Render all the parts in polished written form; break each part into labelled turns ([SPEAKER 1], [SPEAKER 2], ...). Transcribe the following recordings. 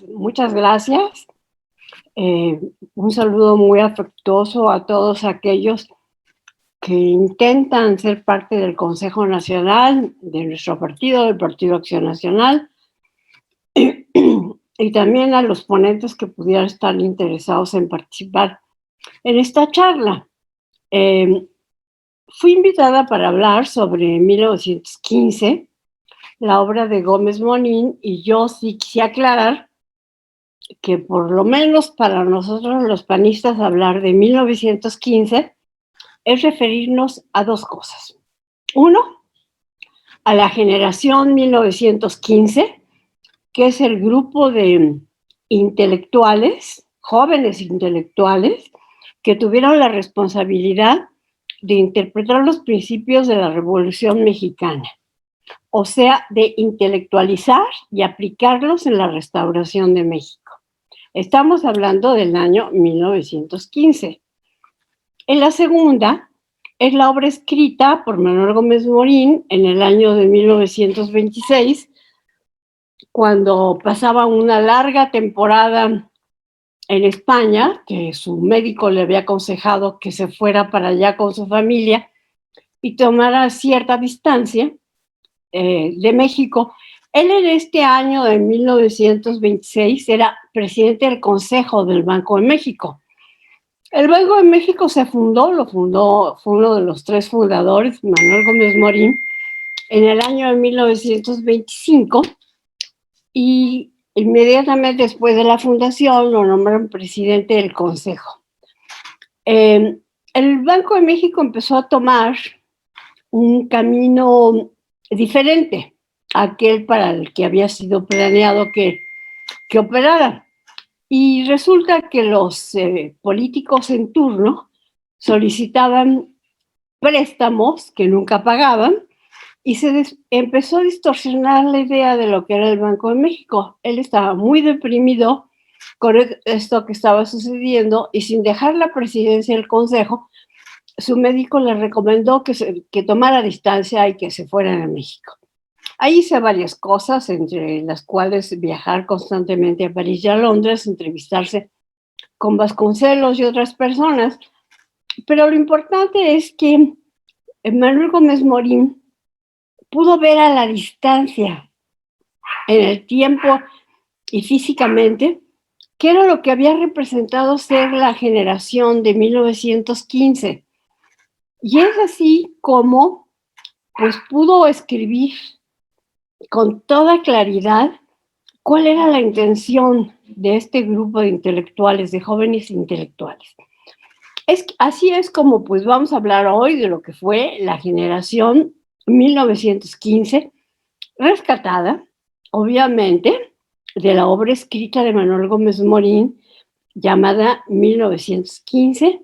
[SPEAKER 1] Muchas gracias. Eh, un saludo muy afectuoso a todos aquellos que intentan ser parte del Consejo Nacional de nuestro partido, del Partido Acción Nacional, y también a los ponentes que pudieran estar interesados en participar en esta charla. Fui invitada para hablar sobre 1915, la obra de Gómez Morín, y yo sí quisiera aclarar que por lo menos para nosotros los panistas hablar de 1915 es referirnos a dos cosas. Uno, a la generación 1915, que es el grupo de intelectuales, jóvenes intelectuales, que tuvieron la responsabilidad de interpretar los principios de la Revolución Mexicana, o sea, de intelectualizar y aplicarlos en la restauración de México. Estamos hablando del año 1915. En la segunda es la obra escrita por Manuel Gómez Morín en el año de 1926, cuando pasaba una larga temporada en España, que su médico le había aconsejado que se fuera para allá con su familia y tomara cierta distancia de México. Él en este año de 1926 era presidente del Consejo del Banco de México. El Banco de México fue uno de los tres fundadores, Manuel Gómez Morín, en el año de 1925, y inmediatamente después de la fundación lo nombraron presidente del Consejo. El Banco de México empezó a tomar un camino diferente a aquel para el que había sido planeado que operara. Y resulta que los políticos en turno solicitaban préstamos que nunca pagaban y empezó a distorsionar la idea de lo que era el Banco de México. Él estaba muy deprimido con esto que estaba sucediendo y sin dejar la presidencia del Consejo, su médico le recomendó que tomara distancia y que se fuera a México. Ahí hice varias cosas, entre las cuales viajar constantemente a París y a Londres, entrevistarse con Vasconcelos y otras personas. Pero lo importante es que Manuel Gómez Morín pudo ver a la distancia, en el tiempo y físicamente, qué era lo que había representado ser la generación de 1915. Y es así como pues pudo escribir con toda claridad cuál era la intención de este grupo de intelectuales, de jóvenes intelectuales. Así es como pues vamos a hablar hoy de lo que fue la generación 1915, rescatada, obviamente, de la obra escrita de Manuel Gómez Morín, llamada 1915,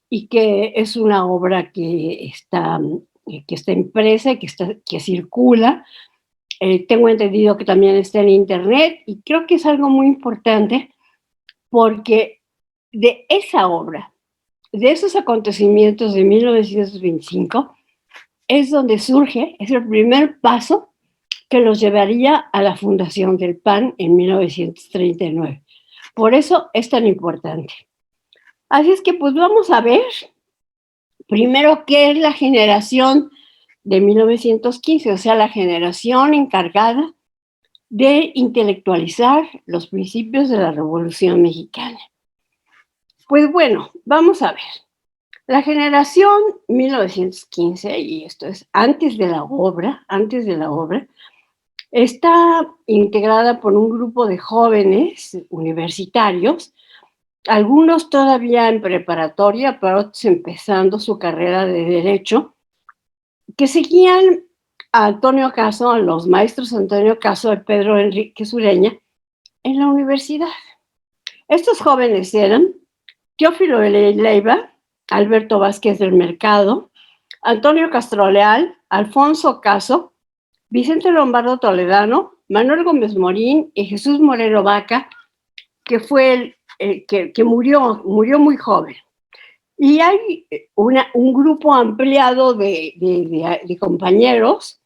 [SPEAKER 1] y que es una obra que está impresa y que circula. Tengo entendido que también está en internet y creo que es algo muy importante porque de esa obra, de esos acontecimientos de 1925, es donde surge, es el primer paso que los llevaría a la fundación del PAN en 1939. Por eso es tan importante. Así es que pues vamos a ver primero qué es la generación de 1915, o sea, la generación encargada de intelectualizar los principios de la Revolución Mexicana. Pues bueno, vamos a ver. La generación 1915, y esto es antes de la obra, está integrada por un grupo de jóvenes universitarios, algunos todavía en preparatoria, pero otros empezando su carrera de Derecho, que seguían a Antonio Caso, a los maestros Antonio Caso y Pedro Enrique Sureña, en la universidad. Estos jóvenes eran Teófilo Leiva, Alberto Vázquez del Mercado, Antonio Castroleal, Alfonso Caso, Vicente Lombardo Toledano, Manuel Gómez Morín y Jesús Moreno Vaca, que fue que murió muy joven. Y hay un grupo ampliado de compañeros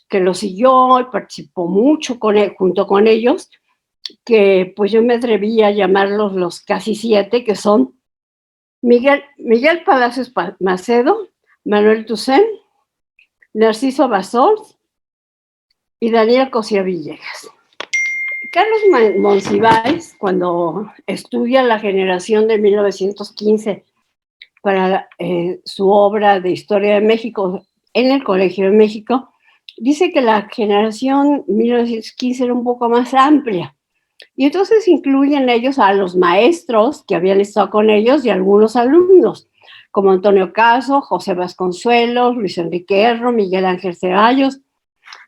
[SPEAKER 1] que lo siguió y participó mucho junto con ellos, que pues yo me atreví a llamarlos los casi 7, que son Miguel Palacios Macedo, Manuel Toussaint, Narciso Bassols y Daniel Cosío Villegas. Carlos Monsiváis, cuando estudia la generación de 1915 para su obra de Historia de México en el Colegio de México, dice que la generación 1915 era un poco más amplia. Y entonces incluyen ellos a los maestros que habían estado con ellos y algunos alumnos, como Antonio Caso, José Vasconcelos, Luis Enrique Erro, Miguel Ángel Ceballos,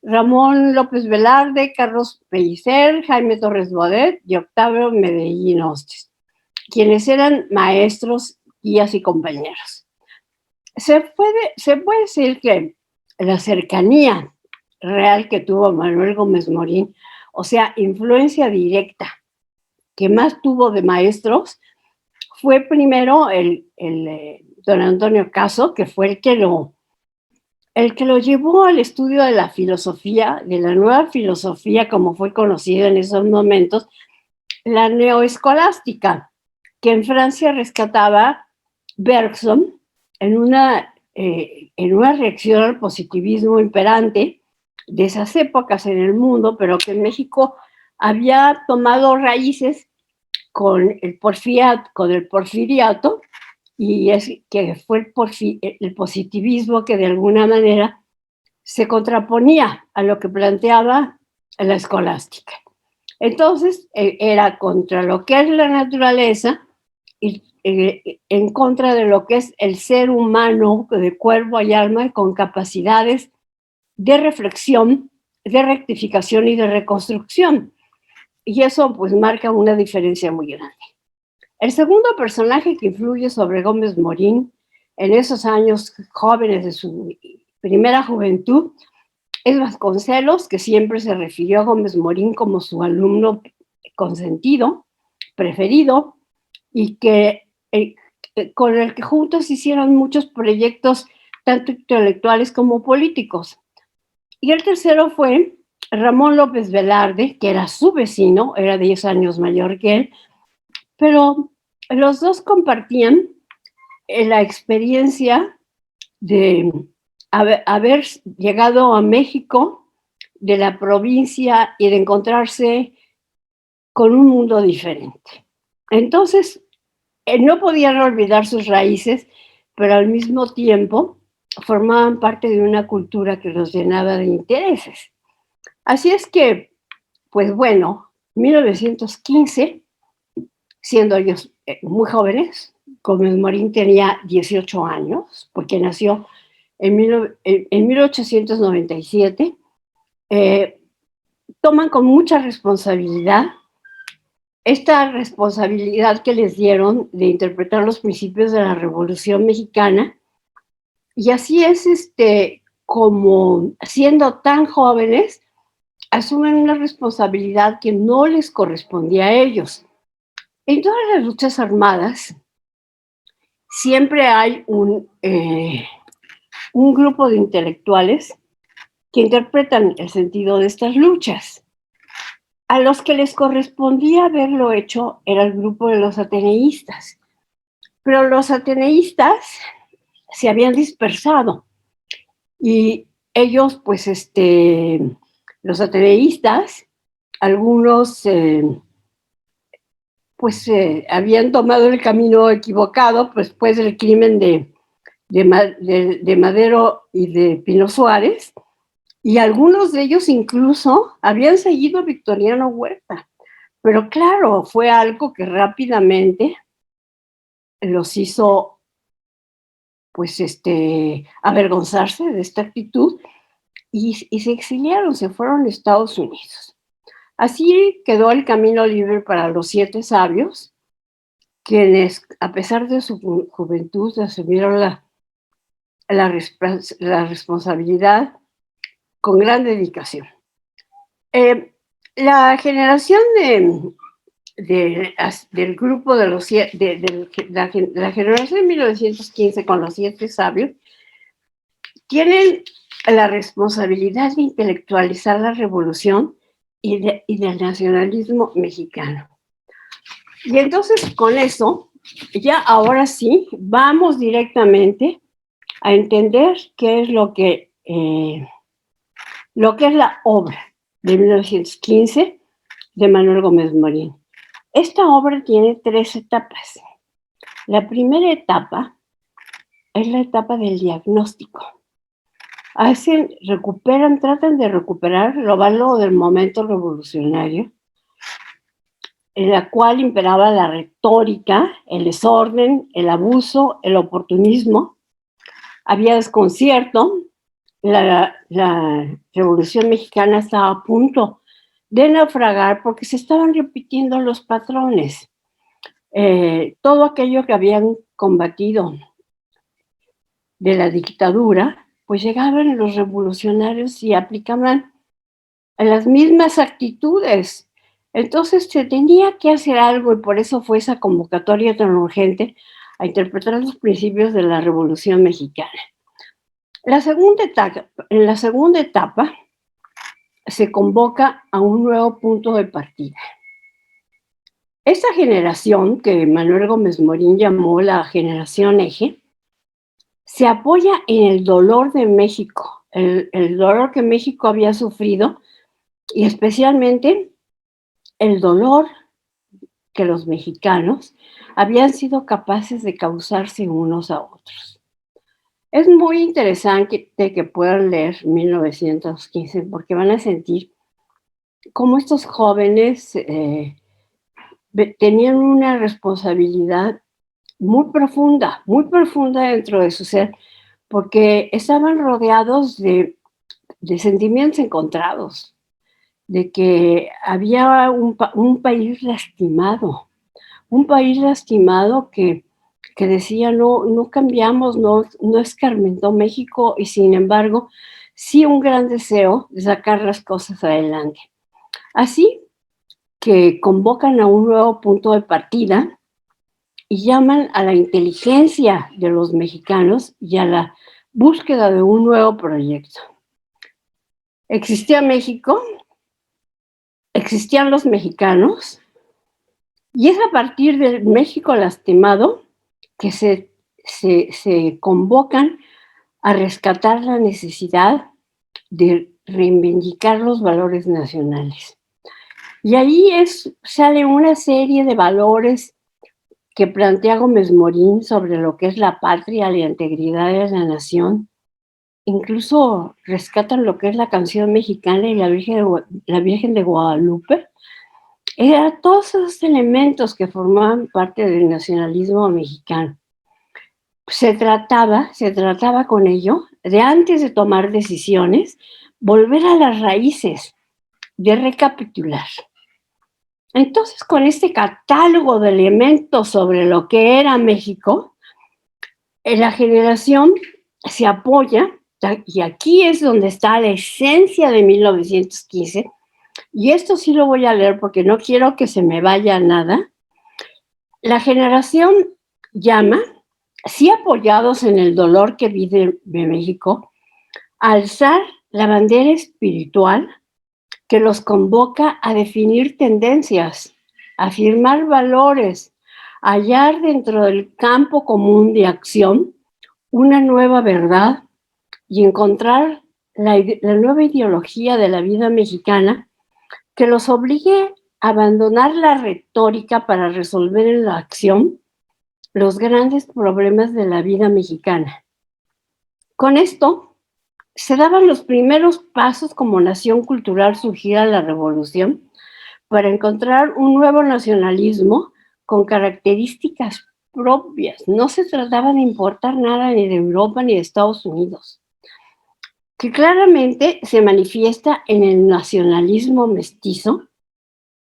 [SPEAKER 1] Ramón López Velarde, Carlos Pellicer, Jaime Torres Bodet y Octavio Medellín Hostes, quienes eran maestros, guías y compañeros. Se puede decir que la cercanía real que tuvo Manuel Gómez Morín, o sea, influencia directa que más tuvo de maestros, fue primero don Antonio Caso, que fue el que lo llevó al estudio de la filosofía, de la nueva filosofía, como fue conocida en esos momentos, la neoescolástica, que en Francia rescataba Bergson en una reacción al positivismo imperante de esas épocas en el mundo, pero que en México había tomado raíces con el porfiriato, y es que fue el positivismo que de alguna manera se contraponía a lo que planteaba la escolástica. Entonces, era contra lo que es la naturaleza y en contra de lo que es el ser humano de cuerpo y alma y con capacidades de reflexión, de rectificación y de reconstrucción. Y eso pues marca una diferencia muy grande. El segundo personaje que influye sobre Gómez Morín en esos años jóvenes de su primera juventud es Vasconcelos, que siempre se refirió a Gómez Morín como su alumno consentido, preferido, y que con el que juntos hicieron muchos proyectos, tanto intelectuales como políticos. Y el tercero fue Ramón López Velarde, que era su vecino, era 10 años mayor que él, pero los dos compartían la experiencia de haber llegado a México de la provincia y de encontrarse con un mundo diferente. Entonces, no podían olvidar sus raíces, pero al mismo tiempo formaban parte de una cultura que los llenaba de intereses. Así es que, pues bueno, 1915, siendo ellos muy jóvenes, Gómez Morín tenía 18 años, porque nació en 1897, toman con mucha responsabilidad esta responsabilidad que les dieron de interpretar los principios de la Revolución Mexicana, y así es como siendo tan jóvenes, asumen una responsabilidad que no les correspondía a ellos. En todas las luchas armadas siempre hay un grupo de intelectuales que interpretan el sentido de estas luchas. A los que les correspondía haberlo hecho era el grupo de los ateneístas, pero los ateneístas se habían dispersado y ellos, pues, los ateneístas, algunos, habían tomado el camino equivocado pues, después del crimen de Madero y de Pino Suárez, y algunos de ellos incluso habían seguido a Victoriano Huerta. Pero claro, fue algo que rápidamente los hizo pues avergonzarse de esta actitud y se exiliaron, se fueron a Estados Unidos. Así quedó el camino libre para los 7 sabios, quienes, a pesar de su juventud, asumieron la responsabilidad con gran dedicación. La generación del grupo de los la generación de 1915 con los 7 sabios tienen la responsabilidad de intelectualizar la revolución y del nacionalismo mexicano. Y entonces con eso, ya ahora sí, vamos directamente a entender qué es lo que es la obra de 1915 de Manuel Gómez Morín. Esta obra tiene 3 etapas. La primera etapa es la etapa del diagnóstico. Tratan de recuperar lo malo del momento revolucionario, en la cual imperaba la retórica, el desorden, el abuso, el oportunismo. Había desconcierto, la Revolución Mexicana estaba a punto de naufragar porque se estaban repitiendo los patrones. Todo aquello que habían combatido de la dictadura, pues llegaban los revolucionarios y aplicaban las mismas actitudes. Entonces se tenía que hacer algo y por eso fue esa convocatoria tan urgente a interpretar los principios de la Revolución Mexicana. En la segunda etapa se convoca a un nuevo punto de partida. Esta generación, que Manuel Gómez Morín llamó la generación eje, se apoya en el dolor de México, el dolor que México había sufrido y especialmente el dolor que los mexicanos habían sido capaces de causarse unos a otros. Es muy interesante que puedan leer 1915 porque van a sentir cómo estos jóvenes tenían una responsabilidad muy profunda dentro de su ser, porque estaban rodeados de sentimientos encontrados, de que había un país lastimado que decía no cambiamos, no escarmentó México y sin embargo sí un gran deseo de sacar las cosas adelante. Así que convocan a un nuevo punto de partida y llaman a la inteligencia de los mexicanos y a la búsqueda de un nuevo proyecto. Existía México, existían los mexicanos, y es a partir del México lastimado que se convocan a rescatar la necesidad de reivindicar los valores nacionales. Y ahí sale una serie de valores que plantea Gómez Morín sobre lo que es la patria, la integridad de la nación. Incluso rescatan lo que es la canción mexicana y la Virgen de Guadalupe. Todos esos elementos que formaban parte del nacionalismo mexicano. Se trataba con ello de, antes de tomar decisiones, volver a las raíces, de recapitular. Entonces, con este catálogo de elementos sobre lo que era México, la generación se apoya, y aquí es donde está la esencia de 1915, y esto sí lo voy a leer porque no quiero que se me vaya nada. La generación llama, sí apoyados en el dolor que vive México, a alzar la bandera espiritual que los convoca a definir tendencias, a afirmar valores, a hallar dentro del campo común de acción una nueva verdad y encontrar la nueva ideología de la vida mexicana que los obligue a abandonar la retórica para resolver en la acción los grandes problemas de la vida mexicana. Con esto se daban los primeros pasos como nación cultural surgida de la Revolución para encontrar un nuevo nacionalismo con características propias. No se trataba de importar nada ni de Europa ni de Estados Unidos, que claramente se manifiesta en el nacionalismo mestizo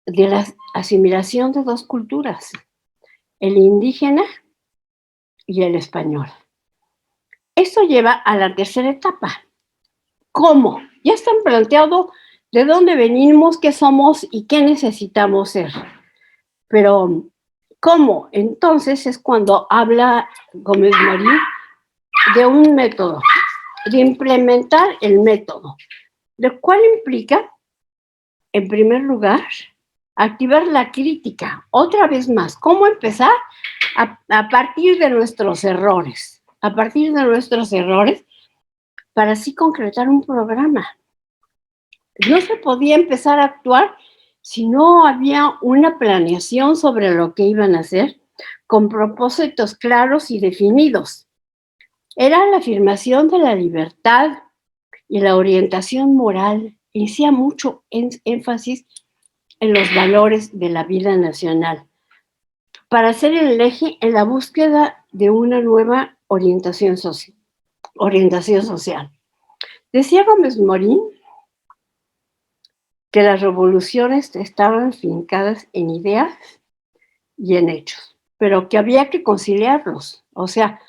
[SPEAKER 1] de la asimilación de dos culturas, el indígena y el español. Esto lleva a la tercera etapa. ¿Cómo? Ya están planteado de dónde venimos, qué somos y qué necesitamos ser. Pero, ¿cómo? Entonces es cuando habla Gómez Morín de un método, de implementar el método, lo cual implica en primer lugar, activar la crítica. Otra vez más, ¿cómo empezar? A partir de nuestros errores. A partir de nuestros errores, para así concretar un programa. No se podía empezar a actuar si no había una planeación sobre lo que iban a hacer, con propósitos claros y definidos. Era la afirmación de la libertad y la orientación moral. Hacía mucho énfasis en los valores de la vida nacional, para ser el eje en la búsqueda de una nueva orientación social. Decía Gómez Morín que las revoluciones estaban fincadas en ideas y en hechos, pero que había que conciliarlos, o sea,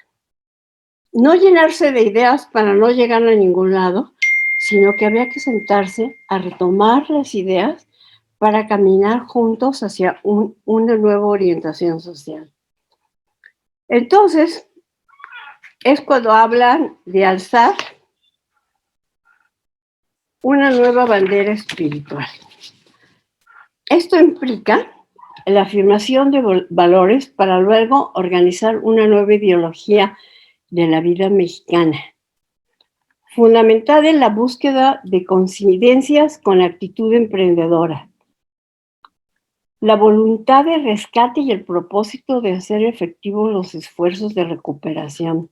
[SPEAKER 1] no llenarse de ideas para no llegar a ningún lado, sino que había que sentarse a retomar las ideas para caminar juntos hacia una nueva orientación social. Entonces, es cuando hablan de alzar una nueva bandera espiritual. Esto implica la afirmación de valores para luego organizar una nueva ideología de la vida mexicana, fundamentada en la búsqueda de coincidencias con la actitud emprendedora, la voluntad de rescate y el propósito de hacer efectivos los esfuerzos de recuperación.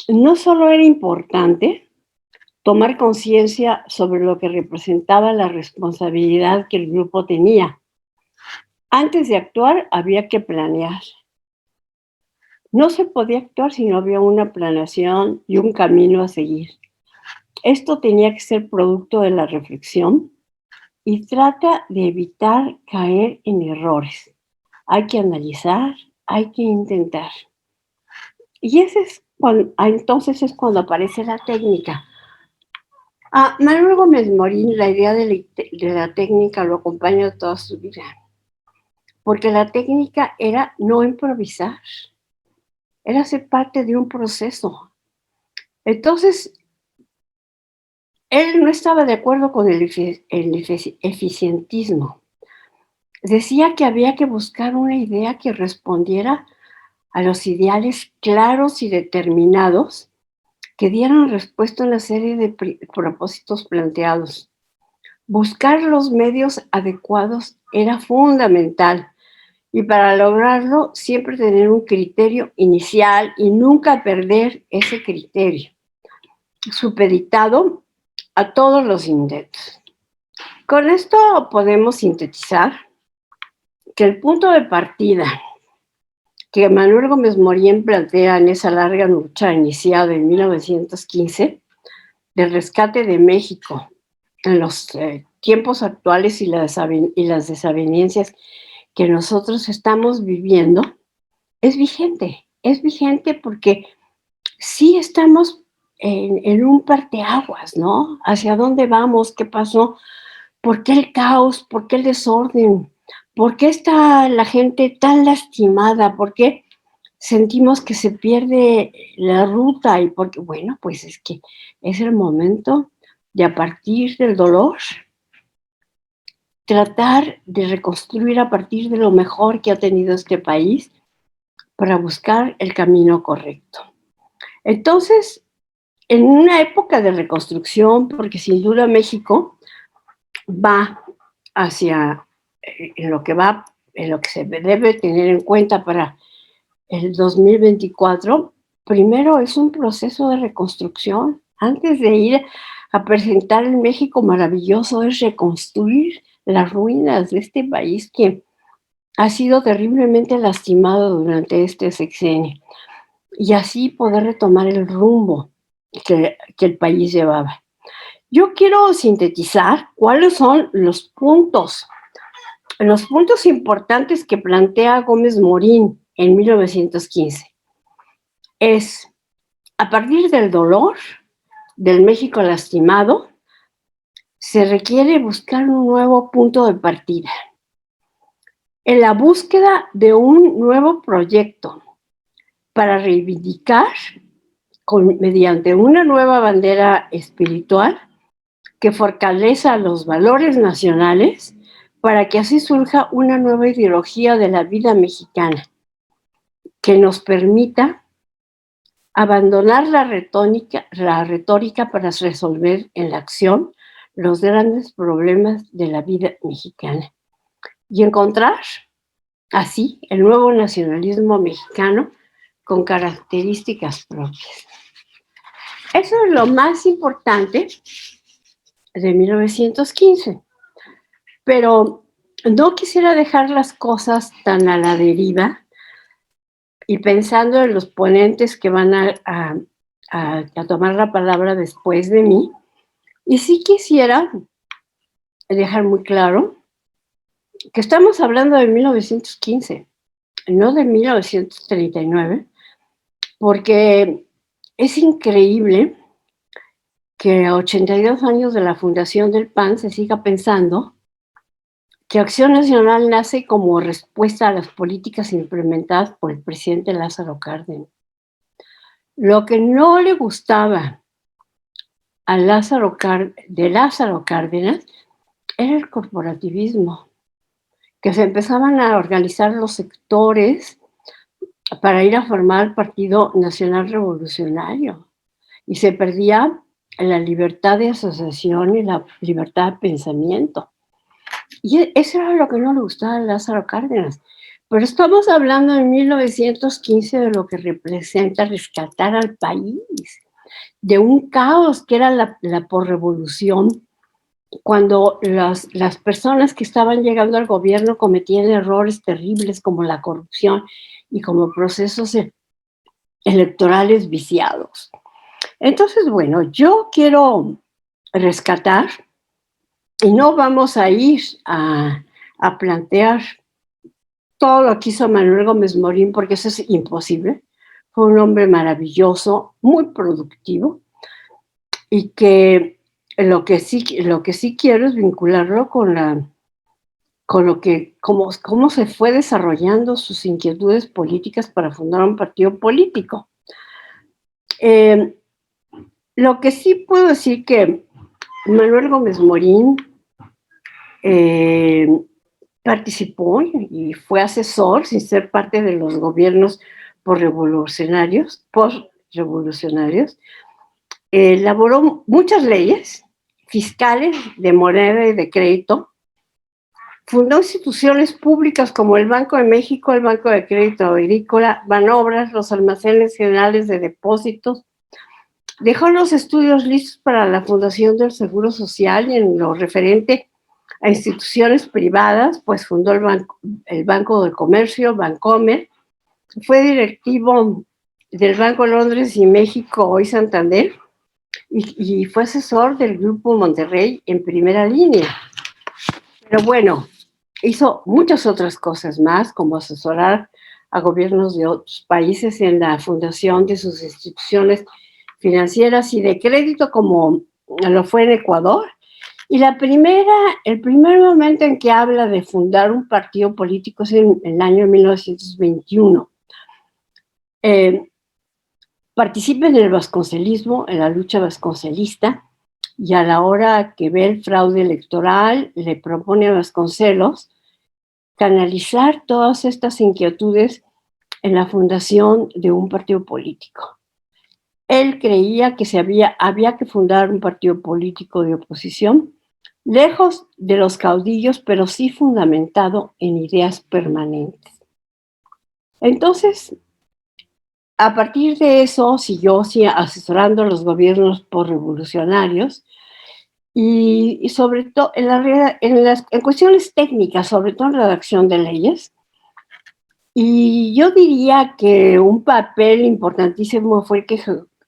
[SPEAKER 1] No solo era importante tomar conciencia sobre lo que representaba la responsabilidad que el grupo tenía. Antes de actuar había que planear. No se podía actuar si no había una planeación y un camino a seguir. Esto tenía que ser producto de la reflexión y trata de evitar caer en errores. Hay que analizar, hay que intentar. Y entonces es cuando aparece la técnica. A Manuel Gómez Morín, la idea de la técnica lo acompaña toda su vida, porque la técnica era no improvisar, era ser parte de un proceso. Entonces, él no estaba de acuerdo con el eficientismo. Decía que había que buscar una idea que respondiera a los ideales claros y determinados que dieran respuesta a una serie de propósitos planteados. Buscar los medios adecuados era fundamental y para lograrlo siempre tener un criterio inicial y nunca perder ese criterio, supeditado a todos los intentos. Con esto podemos sintetizar que el punto de partida que Manuel Gómez Morín plantea en esa larga lucha iniciada en 1915 del rescate de México en los tiempos actuales y las desavenencias que nosotros estamos viviendo, es vigente porque sí estamos en un parteaguas, ¿no? ¿Hacia dónde vamos? ¿Qué pasó? ¿Por qué el caos? ¿Por qué el desorden? ¿Por qué está la gente tan lastimada? ¿Por qué sentimos que se pierde la ruta? Y porque, bueno, pues es que es el momento de, a partir del dolor, tratar de reconstruir a partir de lo mejor que ha tenido este país para buscar el camino correcto. Entonces, en una época de reconstrucción, porque sin duda México va hacia en lo que se debe tener en cuenta para el 2024, primero es un proceso de reconstrucción. Antes de ir a presentar el México maravilloso, es reconstruir las ruinas de este país que ha sido terriblemente lastimado durante este sexenio y así poder retomar el rumbo que el país llevaba. Yo quiero sintetizar cuáles son los puntos importantes que plantea Gómez Morín en 1915. Es, a partir del dolor del México lastimado, se requiere buscar un nuevo punto de partida. En la búsqueda de un nuevo proyecto para reivindicar mediante una nueva bandera espiritual que fortaleza los valores nacionales para que así surja una nueva ideología de la vida mexicana que nos permita abandonar la retórica para resolver en la acción los grandes problemas de la vida mexicana y encontrar así el nuevo nacionalismo mexicano con características propias. Eso es lo más importante de 1915. Pero no quisiera dejar las cosas tan a la deriva y pensando en los ponentes que van a tomar la palabra después de mí. Y sí quisiera dejar muy claro que estamos hablando de 1915, no de 1939, porque es increíble que a 82 años de la fundación del PAN se siga pensando que Acción Nacional nace como respuesta a las políticas implementadas por el presidente Lázaro Cárdenas. Lo que no le gustaba a Lázaro Cárdenas era el corporativismo, que se empezaban a organizar los sectores para ir a formar el Partido Nacional Revolucionario y se perdía la libertad de asociación y la libertad de pensamiento. Y eso era lo que no le gustaba a Lázaro Cárdenas. Pero estamos hablando en 1915 de lo que representa rescatar al país, de un caos que era la posrevolución, cuando las personas que estaban llegando al gobierno cometían errores terribles como la corrupción y como procesos electorales viciados. Entonces, bueno, yo quiero rescatar y no vamos a ir a plantear todo lo que hizo Manuel Gómez Morín, porque eso es imposible. Fue un hombre maravilloso, muy productivo, y que lo que sí quiero es vincularlo cómo se fue desarrollando sus inquietudes políticas para fundar un partido político. Lo que sí puedo decir que Manuel Gómez Morín participó y fue asesor, sin ser parte de los gobiernos post-revolucionarios, elaboró muchas leyes fiscales de moneda y de crédito, fundó instituciones públicas como el Banco de México, el Banco de Crédito Agrícola, Banobras, los almacenes generales de depósitos, dejó los estudios listos para la fundación del Seguro Social y en lo referente a instituciones privadas, pues fundó el Banco de Comercio, Bancomer, fue directivo del Banco Londres y México, hoy Santander, y fue asesor del Grupo Monterrey en primera línea. Pero bueno, hizo muchas otras cosas más, como asesorar a gobiernos de otros países en la fundación de sus instituciones financieras y de crédito, como lo fue en Ecuador. Y el primer momento en que habla de fundar un partido político es en el año 1921. Participa en el vasconcelismo, en la lucha vasconcelista, y a la hora que ve el fraude electoral, le propone a Vasconcelos canalizar todas estas inquietudes en la fundación de un partido político. Él creía que había que fundar un partido político de oposición, lejos de los caudillos, pero sí fundamentado en ideas permanentes. Entonces, a partir de eso, siguió asesorando a los gobiernos posrevolucionarios y sobre todo en cuestiones técnicas, sobre todo en la redacción de leyes. Y yo diría que un papel importantísimo fue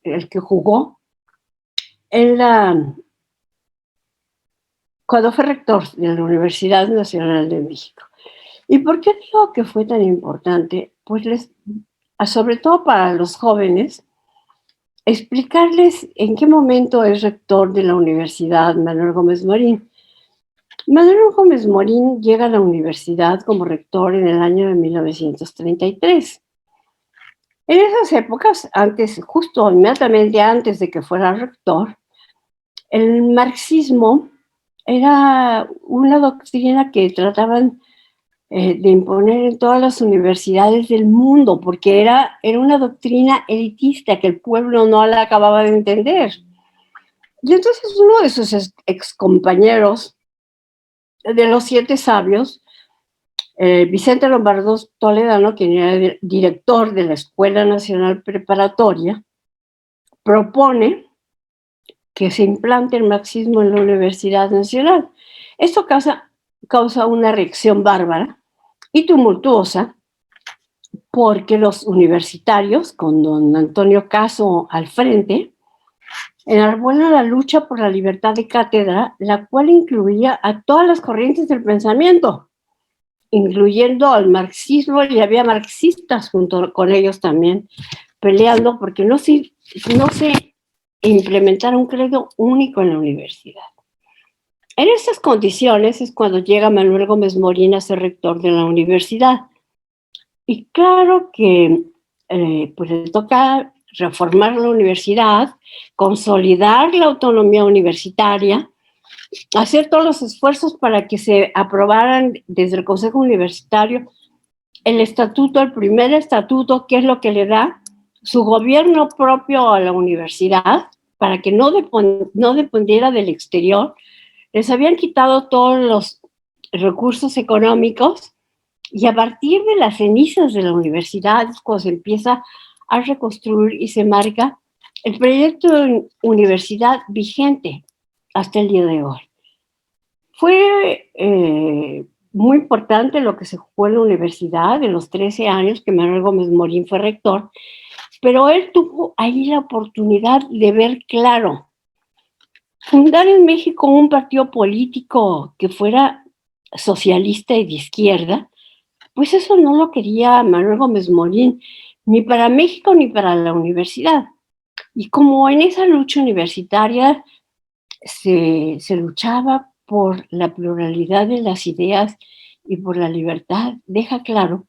[SPEAKER 1] el que jugó cuando fue rector de la Universidad Nacional de México. ¿Y por qué digo que fue tan importante? Pues sobre todo para los jóvenes, explicarles en qué momento es rector de la Universidad Manuel Gómez Morín. Manuel Gómez Morín llega a la universidad como rector en el año de 1933. En esas épocas, justo inmediatamente antes de que fuera rector, El marxismo era una doctrina que trataban de imponer en todas las universidades del mundo, porque era una doctrina elitista que el pueblo no la acababa de entender. Y entonces uno de sus excompañeros de los Siete Sabios, Vicente Lombardo Toledano, quien era director de la Escuela Nacional Preparatoria, propone que se implante el marxismo en la Universidad Nacional. Esto causa una reacción bárbara y tumultuosa, porque los universitarios, con don Antonio Caso al frente, enarbolan la lucha por la libertad de cátedra, la cual incluía a todas las corrientes del pensamiento, incluyendo al marxismo, y había marxistas junto con ellos también, peleando porque no se implementara un credo único en la universidad. En estas condiciones es cuando llega Manuel Gómez Morín a ser rector de la universidad. Y claro que pues le toca reformar la universidad, consolidar la autonomía universitaria, hacer todos los esfuerzos para que se aprobaran desde el Consejo Universitario el estatuto, el primer estatuto, que es lo que le da su gobierno propio a la universidad, para que no dependiera del exterior. Les habían quitado todos los recursos económicos, y a partir de las cenizas de la universidad es cuando se empieza a reconstruir y se marca el proyecto de universidad vigente hasta el día de hoy. Fue muy importante lo que se jugó en la universidad en los 13 años que Manuel Gómez Morín fue rector, pero él tuvo ahí la oportunidad de ver claro. Fundar en México un partido político que fuera socialista y de izquierda, pues eso no lo quería Manuel Gómez Morín, ni para México ni para la universidad. Y como en esa lucha universitaria se luchaba por la pluralidad de las ideas y por la libertad, deja claro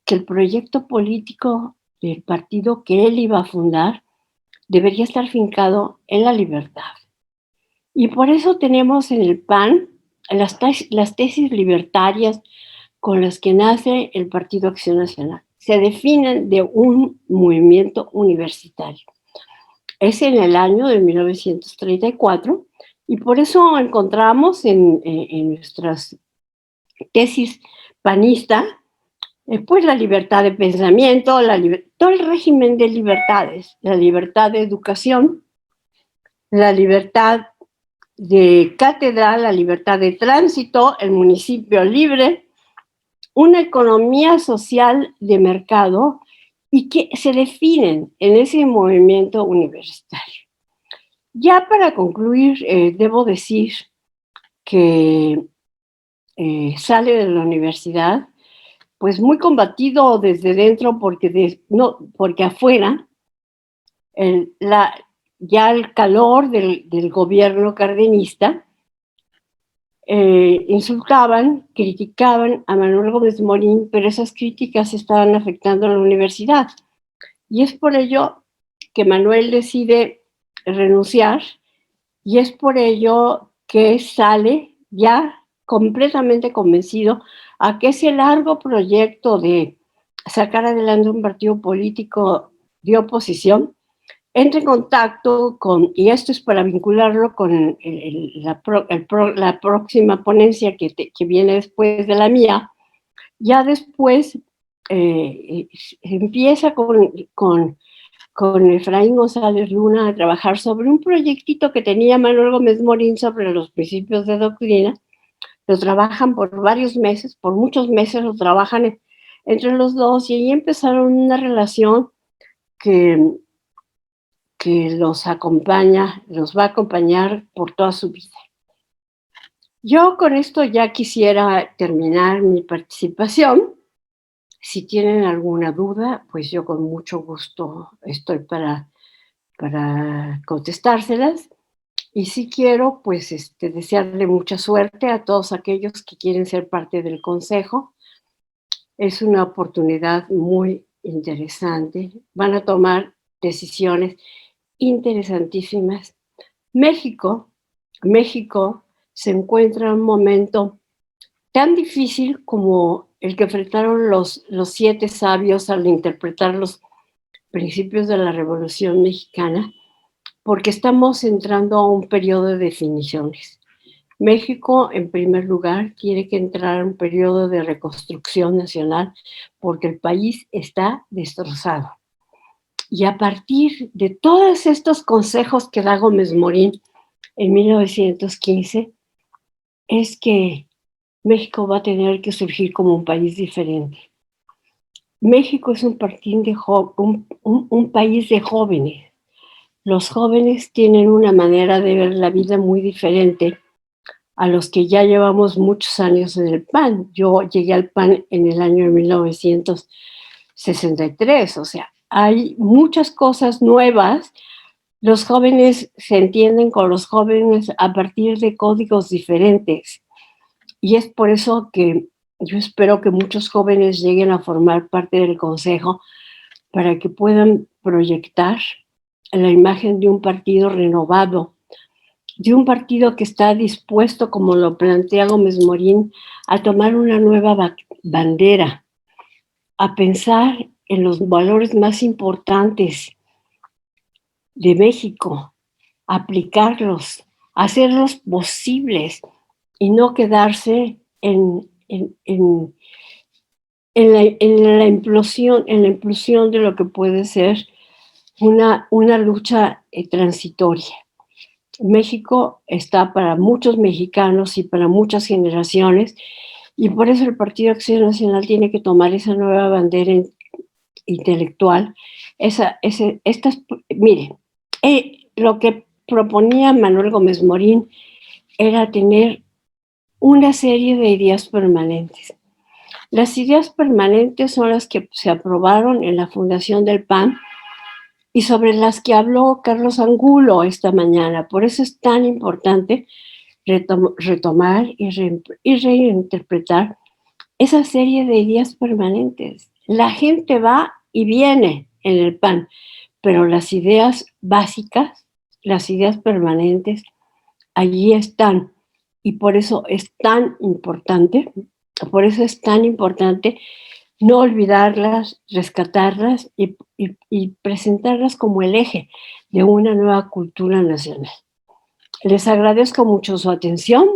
[SPEAKER 1] que el proyecto político del partido que él iba a fundar debería estar fincado en la libertad. Y por eso tenemos en el PAN las tesis libertarias con las que nace el Partido Acción Nacional. Se definen de un movimiento universitario. Es en el año de 1934 y por eso encontramos en nuestras tesis panistas pues la libertad de pensamiento, todo el régimen de libertades, la libertad de educación, la libertad de cátedra, la libertad de tránsito, el municipio libre, una economía social de mercado y que se definen en ese movimiento universitario. Ya para concluir, debo decir que sale de la universidad pues muy combatido desde dentro porque afuera ya el calor del gobierno cardenista insultaban, criticaban a Manuel Gómez Morín, pero esas críticas estaban afectando a la universidad. Y es por ello que Manuel decide renunciar y es por ello que sale ya completamente convencido a que ese largo proyecto de sacar adelante un partido político de oposición entre en contacto con, y esto es para vincularlo con la próxima ponencia que viene después de la mía, ya después empieza con Efraín González Luna a trabajar sobre un proyectito que tenía Manuel Gómez Morín sobre los principios de doctrina. Lo trabajan por varios meses, por muchos meses lo trabajan entre los dos y ahí empezaron una relación que los va a acompañar por toda su vida. Yo con esto ya quisiera terminar mi participación. Si tienen alguna duda, pues yo con mucho gusto estoy para contestárselas. Y si quiero, pues desearle mucha suerte a todos aquellos que quieren ser parte del consejo. Es una oportunidad muy interesante. Van a tomar decisiones interesantísimas. México México se encuentra en un momento tan difícil como el que enfrentaron los 7 sabios al interpretar los principios de la Revolución Mexicana, porque estamos entrando a un periodo de definiciones. México, en primer lugar, tiene que entrar a un periodo de reconstrucción nacional porque el país está destrozado. Y a partir de todos estos consejos que da Gómez Morín en 1915, es que México va a tener que surgir como un país diferente. México es un país de jóvenes. Los jóvenes tienen una manera de ver la vida muy diferente a los que ya llevamos muchos años en el PAN. Yo llegué al PAN en el año de 1963, o sea, hay muchas cosas nuevas. Los jóvenes se entienden con los jóvenes a partir de códigos diferentes. Y es por eso que yo espero que muchos jóvenes lleguen a formar parte del consejo para que puedan proyectar la imagen de un partido renovado, de un partido que está dispuesto, como lo plantea Gómez Morín, a tomar una nueva bandera, a pensar en los valores más importantes de México, aplicarlos, hacerlos posibles y no quedarse en la implosión de lo que puede ser una lucha transitoria. México está para muchos mexicanos y para muchas generaciones, y por eso el Partido Acción Nacional tiene que tomar esa nueva bandera intelectual. Mire, lo que proponía Manuel Gómez Morín era tener una serie de ideas permanentes. Las ideas permanentes son las que se aprobaron en la fundación del PAN y sobre las que habló Carlos Angulo esta mañana. Por eso es tan importante retomar y reinterpretar esa serie de ideas permanentes. La gente va y viene en el PAN, pero las ideas básicas, las ideas permanentes, allí están. Y por eso es tan importante, no olvidarlas, rescatarlas y presentarlas como el eje de una nueva cultura nacional. Les agradezco mucho su atención.